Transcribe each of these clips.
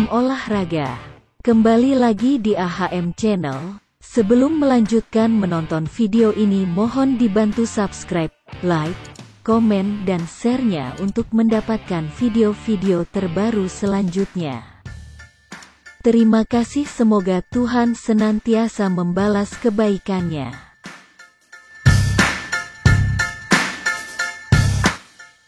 olahraga. Kembali lagi di AHM Channel. Sebelum melanjutkan menonton video ini, mohon dibantu subscribe, like, komen, dan share-nya untuk mendapatkan video-video terbaru selanjutnya. Terima kasih, semoga Tuhan senantiasa membalas kebaikannya.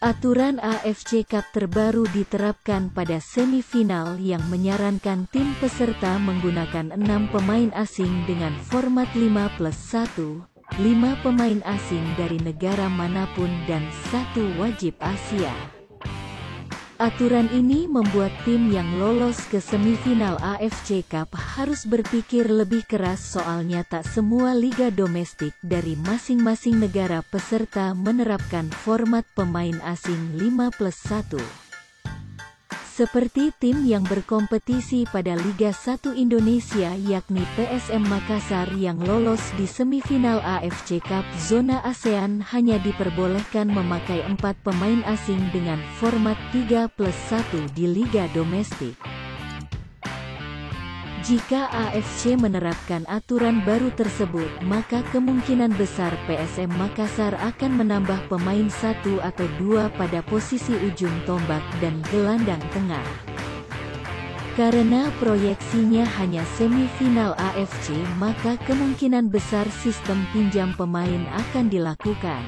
Aturan AFC Cup terbaru diterapkan pada semifinal yang menyarankan tim peserta menggunakan 6 pemain asing dengan format 5+1, 5 pemain asing dari negara manapun dan 1 wajib Asia. Aturan ini membuat tim yang lolos ke semifinal AFC Cup harus berpikir lebih keras soalnya tak semua liga domestik dari masing-masing negara peserta menerapkan format pemain asing 5+1. Seperti tim yang berkompetisi pada Liga 1 Indonesia yakni PSM Makassar yang lolos di semifinal AFC Cup zona ASEAN hanya diperbolehkan memakai 4 pemain asing dengan format 3+1 di liga domestik. Jika AFC menerapkan aturan baru tersebut, maka kemungkinan besar PSM Makassar akan menambah pemain 1 atau 2 pada posisi ujung tombak dan gelandang tengah. Karena proyeksinya hanya semifinal AFC, maka kemungkinan besar sistem pinjam pemain akan dilakukan.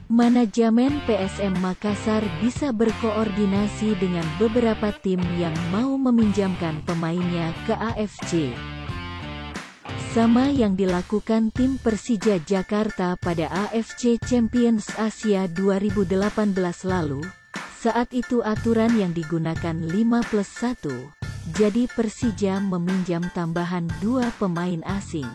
Manajemen PSM Makassar bisa berkoordinasi dengan beberapa tim yang mau meminjamkan pemainnya ke AFC. Sama yang dilakukan tim Persija Jakarta pada AFC Champions Asia 2018 lalu. Saat itu aturan yang digunakan 5+1, jadi Persija meminjam tambahan 2 pemain asing.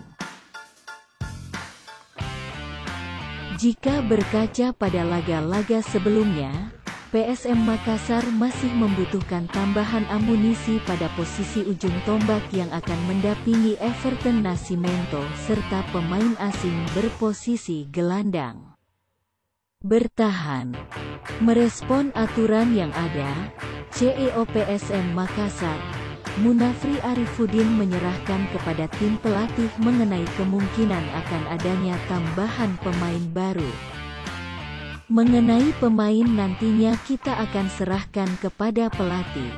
Jika berkaca pada laga-laga sebelumnya, PSM Makassar masih membutuhkan tambahan amunisi pada posisi ujung tombak yang akan mendampingi Everton Nascimento serta pemain asing berposisi gelandang. Bertahan. Merespon aturan yang ada, CEO PSM Makassar, Munafri Arifudin menyerahkan kepada tim pelatih mengenai kemungkinan akan adanya tambahan pemain baru. Mengenai pemain nantinya kita akan serahkan kepada pelatih.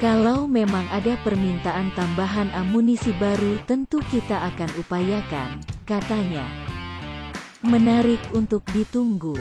Kalau memang ada permintaan tambahan amunisi baru tentu kita akan upayakan, katanya. Menarik untuk ditunggu.